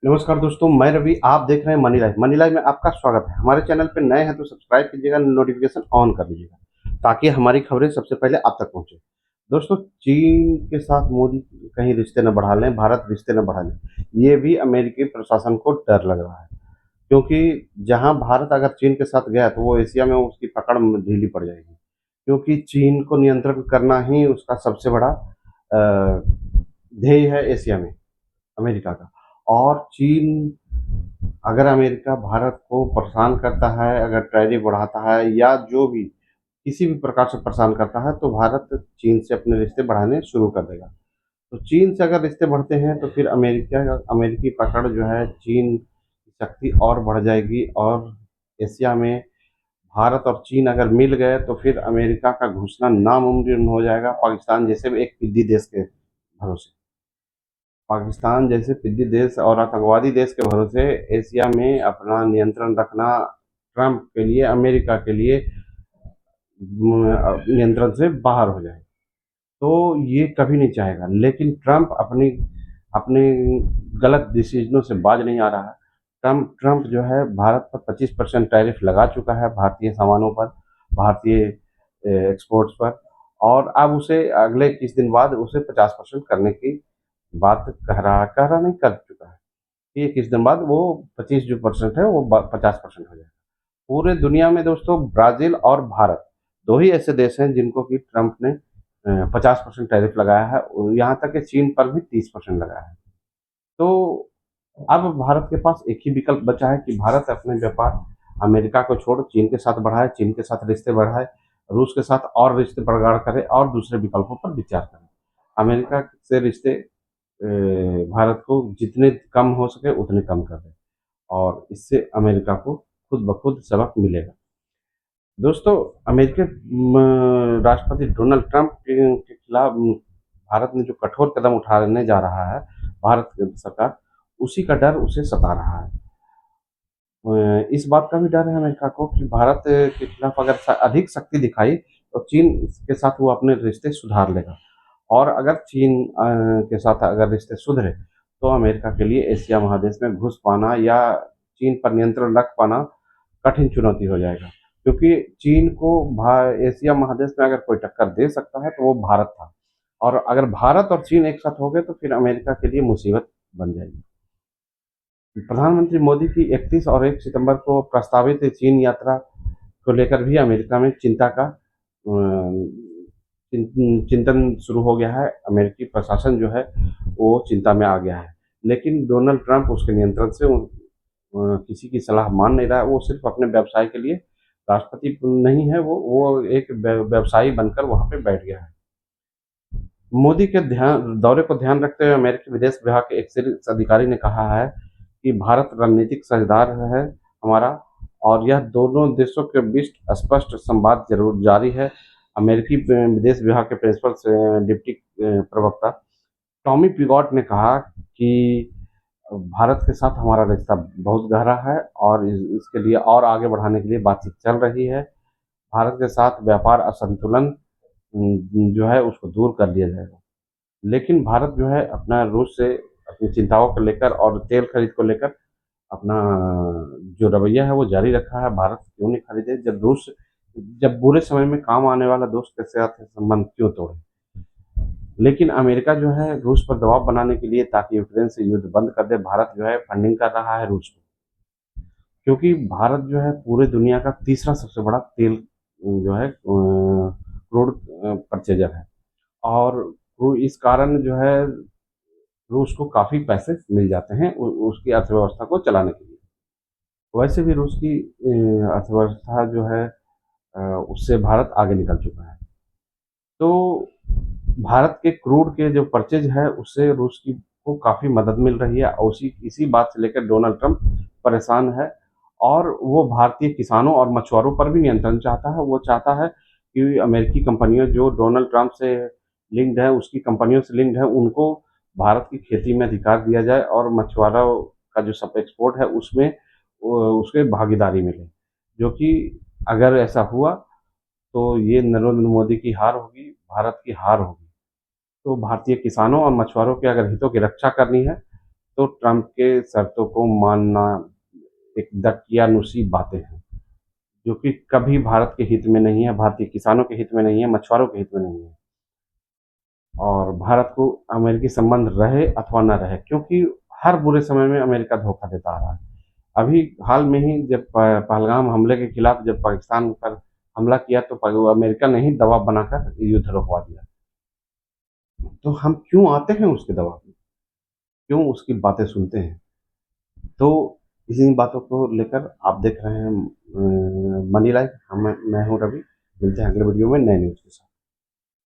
नमस्कार दोस्तों, मैं रवि, आप देख रहे हैं मनी लाइफ। मनी लाइफ में आपका स्वागत है। हमारे चैनल पे नए हैं तो सब्सक्राइब कीजिएगा, नोटिफिकेशन ऑन कर लीजिएगा, ताकि हमारी खबरें सबसे पहले आप तक पहुँचे। दोस्तों, चीन के साथ मोदी कहीं रिश्ते न बढ़ा लें, भारत रिश्ते न बढ़ा लें, ये भी अमेरिकी प्रशासन को डर लग रहा है। क्योंकि जहाँ भारत अगर चीन के साथ गया तो वो एशिया में उसकी पकड़ ढीली पड़ जाएगी। क्योंकि चीन को नियंत्रण करना ही उसका सबसे बड़ा ध्येय है एशिया में, अमेरिका का। और चीन, अगर अमेरिका भारत को परेशान करता है, अगर टैरिफ बढ़ाता है या जो भी किसी भी प्रकार से परेशान करता है, तो भारत चीन से अपने रिश्ते बढ़ाने शुरू कर देगा। तो चीन से अगर रिश्ते बढ़ते हैं तो फिर अमेरिकी पकड़ जो है, चीन की शक्ति और बढ़ जाएगी। और एशिया में भारत और चीन अगर मिल गए तो फिर अमेरिका का घुसना नामुमकिन हो जाएगा, पाकिस्तान जैसे भी एक पिद्दी देश के भरोसे। पाकिस्तान जैसे पिद्दी देश और आतंकवादी देश के भरोसे एशिया में अपना नियंत्रण रखना ट्रंप के लिए, अमेरिका के लिए नियंत्रण से बाहर हो जाए, तो ये कभी नहीं चाहेगा। लेकिन ट्रंप अपनी अपने गलत डिसीजनों से बाज नहीं आ रहा है। ट्रंप जो है भारत पर 25% टैरिफ लगा चुका है, भारतीय सामानों पर, भारतीय एक्सपोर्ट्स पर। और अब उसे अगले 21 दिन बाद उसे 50% करने की बात कह रहा नहीं, कर चुका है कि 21 दिन बाद वो 25 जो परसेंट है वो 50% हो जाएगा। पूरे दुनिया में दोस्तों ब्राजील और भारत दो ही ऐसे देश हैं जिनको कि ट्रंप ने 50% टैरिफ लगाया है। यहाँ तक कि चीन पर भी 30% लगाया है। तो अब भारत के पास एक ही विकल्प बचा है कि भारत अपने व्यापार अमेरिका को छोड़ चीन के साथ बढ़ाए, चीन के साथ रिश्ते बढ़ाए, रूस के साथ और रिश्ते प्रगाढ़ करे और दूसरे विकल्पों पर विचार करे। अमेरिका से रिश्ते भारत को जितने कम हो सके उतने कम कर दे, और इससे अमेरिका को खुद ब खुद सबक मिलेगा। दोस्तों, अमेरिकी राष्ट्रपति डोनाल्ड ट्रंप के खिलाफ भारत ने जो कठोर कदम उठाने जा रहा है, भारत की सरकार, उसी का डर उसे सता रहा है। इस बात का भी डर है अमेरिका को कि भारत के खिलाफ अगर अधिक शक्ति दिखाई तो चीन के साथ वो अपने रिश्ते सुधार लेगा। और अगर चीन के साथ अगर रिश्ते सुधरे तो अमेरिका के लिए एशिया महादेश में घुस पाना या चीन पर नियंत्रण रख पाना कठिन चुनौती हो जाएगा। क्योंकि चीन को एशिया महादेश में अगर कोई टक्कर दे सकता है तो वो भारत था। और अगर भारत और चीन एक साथ हो गए तो फिर अमेरिका के लिए मुसीबत बन जाएगी। प्रधानमंत्री मोदी की 31 और 1 सितंबर को प्रस्तावित चीन यात्रा को लेकर भी अमेरिका में चिंता का चिंतन शुरू हो गया है। अमेरिकी प्रशासन जो है वो चिंता में आ गया है। लेकिन डोनाल्ड ट्रंप उसके नियंत्रण से किसी की सलाह मान नहीं रहा है। वो सिर्फ अपने व्यवसाय के लिए राष्ट्रपति नहीं है, वो एक व्यवसायी बनकर वहां पे बैठ गया है। मोदी के दौरे को ध्यान रखते हुए अमेरिकी विदेश विभाग के एक शीर्ष अधिकारी ने कहा है कि भारत रणनीतिक साझेदार है हमारा, और यह दोनों देशों के बीच स्पष्ट संवाद जरूर जारी है। अमेरिकी विदेश विभाग के प्रिंसिपल डिप्टी प्रवक्ता टॉमी पिगॉट ने कहा कि भारत के साथ हमारा रिश्ता बहुत गहरा है और इसके लिए और आगे बढ़ाने के लिए बातचीत चल रही है। भारत के साथ व्यापार असंतुलन जो है उसको दूर कर लिया जाएगा। लेकिन भारत जो है अपना रूस से अपनी चिंताओं को लेकर और तेल खरीद को लेकर अपना जो रवैया है वो जारी रखा है। भारत क्यों नहीं खरीदे, जब बुरे समय में काम आने वाला दोस्त के साथ संबंध क्यों तोड़े। लेकिन अमेरिका जो है रूस पर दबाव बनाने के लिए, ताकि यूक्रेन से युद्ध बंद कर दे, भारत जो है फंडिंग कर रहा है रूस को। क्योंकि भारत जो है पूरे दुनिया का तीसरा सबसे बड़ा तेल जो है क्रूड परचेजर है। और वो इस कारण जो है रूस को काफ़ी पैसे मिल जाते हैं उसकी अर्थव्यवस्था को चलाने के लिए। वैसे भी रूस की अर्थव्यवस्था जो है उससे भारत आगे निकल चुका है। तो भारत के क्रूड के जो परचेज है उससे रूस की को काफ़ी मदद मिल रही है, और उसी इसी बात से लेकर डोनाल्ड ट्रंप परेशान है। और वो भारतीय किसानों और मछुआरों पर भी नियंत्रण चाहता है। वो चाहता है कि अमेरिकी कंपनियां जो डोनाल्ड ट्रंप से लिंक्ड है, उसकी कंपनियों से लिंक्ड है, उनको भारत की खेती में अधिकार दिया जाए और मछुआरों का जो सब एक्सपोर्ट है उसमें उसके भागीदारी मिले। जो कि अगर ऐसा हुआ तो ये नरेंद्र मोदी की हार होगी, भारत की हार होगी। तो भारतीय किसानों और मछुआरों के अगर हितों की रक्षा करनी है तो ट्रंप के शर्तों को मानना एक दकियानुसी बातें हैं, जो कि कभी भारत के हित में नहीं है, भारतीय किसानों के हित में नहीं है, मछुआरों के हित में नहीं है। और भारत को अमेरिकी संबंध रहे अथवा न रहे, क्योंकि हर बुरे समय में अमेरिका धोखा देता आ रहा है। अभी हाल में ही जब पहलगाम हमले के खिलाफ जब पाकिस्तान पर हमला किया तो अमेरिका ने ही दबाव बनाकर युद्ध रोकवा दिया। तो हम क्यों आते हैं उसके दबाव में, क्यों उसकी बातें सुनते हैं? तो इन्हीं बातों को लेकर आप देख रहे हैं मनी लाइफ। मैं हूँ रवि। मिलते हैं अगले वीडियो में नए न्यूज़ के साथ।